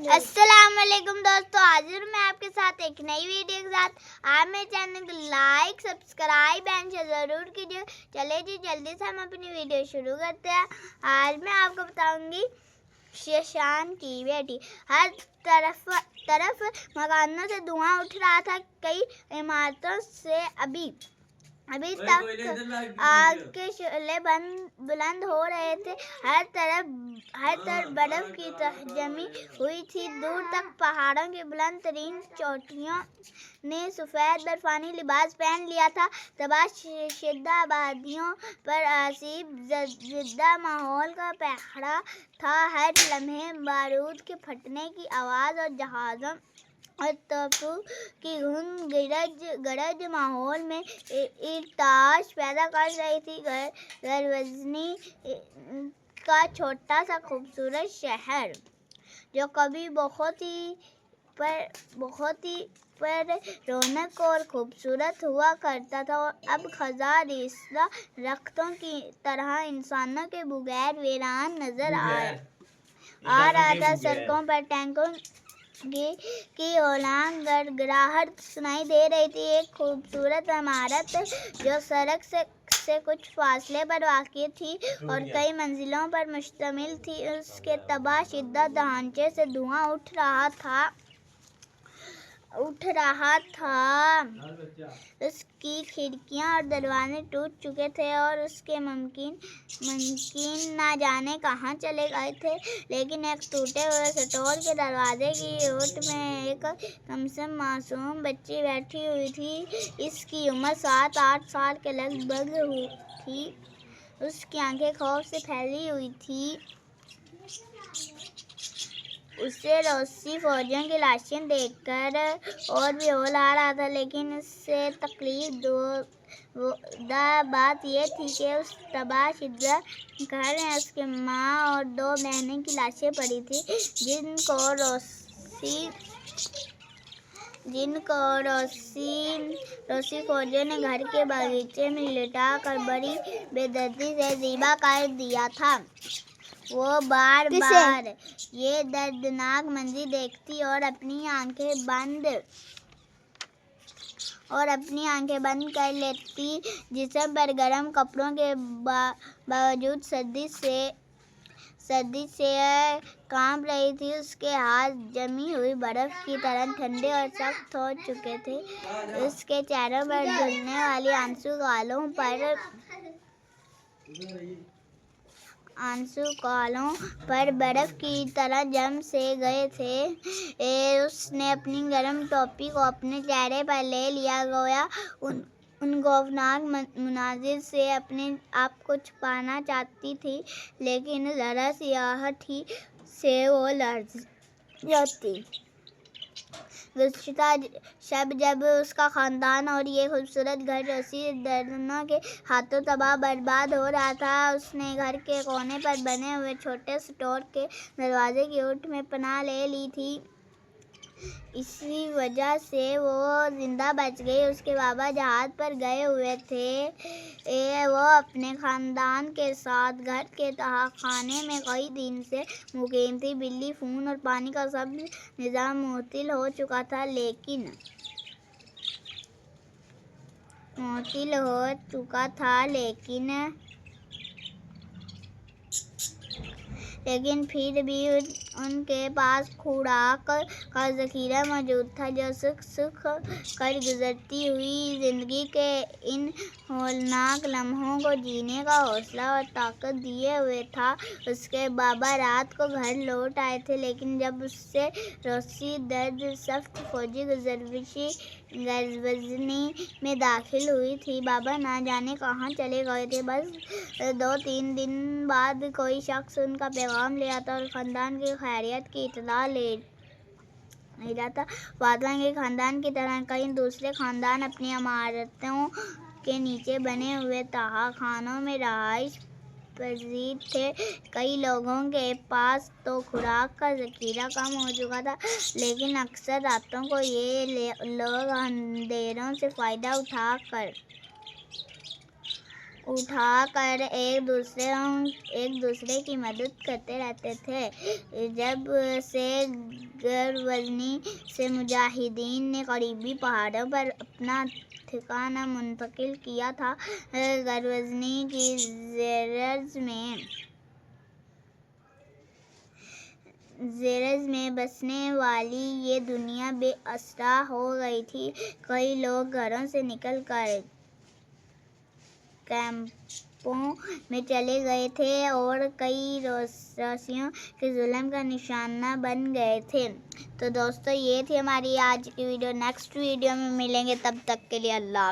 अस्सलाम वालेकुम दोस्तों, हाजिर मैं आपके साथ एक नई वीडियो के साथ। आप मेरे चैनल को लाइक सब्सक्राइब एंड शेयर ज़रूर कीजिए। चले जी जल्दी से हम अपनी वीडियो शुरू करते हैं। आज मैं आपको बताऊंगी शशान की बेटी। हर तरफ मकानों से धुआं उठ रहा था। कई इमारतों से अभी तक आग के शोले बुलंद हो रहे थे। हर तरफ बर्फ की जमी हुई थी। दूर तक पहाड़ों की बुलंद तरीन चोटियों ने सफ़ेद बर्फानी लिबास पहन लिया था। तबाह शिद्दा आबादियों पर आसिफ जिद्दा माहौल का पहरा था। हर लम्हे बारूद के फटने की आवाज़ और जहाज़ों और तोपों की धुन गरज माहौल में इर्ताश पैदा कर रही थी। गजनी का छोटा सा खूबसूरत शहर जो कभी बहुत ही पर रौनक और खूबसूरत हुआ करता था, और अब खज़ा रिश्ता दरख्तों की तरह इंसानों के बगैर वीरान नजर आ रहा था। सड़कों पर टैंकों की औलांग गड़गड़ाहट सुनाई दे रही थी। एक खूबसूरत इमारत जो सड़क से कुछ फासले पर वाक़ई थी और कई मंजिलों पर मुश्तमिल थी, उसके तबाह शिद्दा ढांचे से धुआं उठ रहा था। उसकी खिड़कियां और दरवाजे टूट चुके थे और उसके मुमकिन न जाने कहाँ चले गए थे। लेकिन एक टूटे हुए स्टोर के दरवाजे की ओट में एक कमसम मासूम बच्ची बैठी हुई थी। इसकी उम्र 7-8 साल के लगभग थी। उसकी आंखें खौफ से फैली हुई थी। उसे रूसी फौजियों की लाशें देखकर और भी हौल आ रहा था, लेकिन उससे तकलीफ दो बात यह थी कि उस तबाह शिद्दा घर में उसकी माँ और 2 बहनें की लाशें पड़ी थी, जिनको रूसी फौजियों ने घर के बगीचे में लिटा कर बड़ी बेदर्दी से ज़िबा कर दिया था। वो बार ये दर्दनाक मंजर देखती और अपनी आंखें बंद कर लेती। जिस्म पर गर्म कपड़ों के बावजूद सर्दी से कांप रही थी। उसके हाथ जमी हुई बर्फ की तरह ठंडे और सख्त हो चुके थे। उसके चेहरे पर धुलने वाली आंसू गालों पर बर्फ की तरह जम से गए थे। उसने अपनी गर्म टोपी को अपने चेहरे पर ले लिया, गोया उन खौफनाक मुनाजिर से अपने आप को छुपाना चाहती थी, लेकिन ज़रा सी आहट ही से वो लर्ज़ जाती। गुज़श्ता शब जब उसका ख़ानदान और ये खूबसूरत घर रूसी दर्दों के हाथों तबाह बर्बाद हो रहा था, उसने घर के कोने पर बने हुए छोटे स्टोर के दरवाजे की ओट में पनाह ले ली थी। इसी वजह से वो जिंदा बच गई। उसके बाबा जहाज पर गए हुए थे। वो अपने ख़ानदान के साथ घर के तहखाने में कई दिन से मुकीम थी। बिजली, खून और पानी का सब निज़ाम मुअत्तल हो चुका था, लेकिन फिर भी उनके पास खुराक का ज़ख़ीरा मौजूद था, जो सुख कर गुज़रती हुई ज़िंदगी के इन हौलनाक लम्हों को जीने का हौसला और ताकत दिए हुए था। उसके बाबा रात को घर लौट आए थे, लेकिन जब उससे रूसी दर्द सख्त फौजी गज़नी में दाखिल हुई थी, बाबा ना जाने कहाँ चले गए थे। बस 2-3 दिन बाद कोई शख्स उनका पैगाम ले आता और ख़ानदान की खैरियत की इत्तला ले जाता। फातिमा के ख़ानदान की तरह कई दूसरे ख़ानदान अपनी इमारतों के नीचे बने हुए तहखानों में रहाइश पजीर थे। कई लोगों के पास तो खुराक का ज़ख़ीरा कम हो चुका था, लेकिन अक्सर रातों को ये लोग अंधेरों से फ़ायदा उठाकर उठाकर एक दूसरे की मदद करते रहते थे। जब से गरवज़नी से मुजाहिदीन ने करीबी पहाड़ों पर अपना ठिकाना मुंतकिल किया था, गरवज़नी की ज़ेरज़ में बसने वाली ये दुनिया बेअसरा हो गई थी। कई लोग घरों से निकलकर कैंपों में चले गए थे और कई रोसियों के जुल्म का निशाना बन गए थे। तो दोस्तों, ये थी हमारी आज की वीडियो। नेक्स्ट वीडियो में मिलेंगे, तब तक के लिए अल्लाह।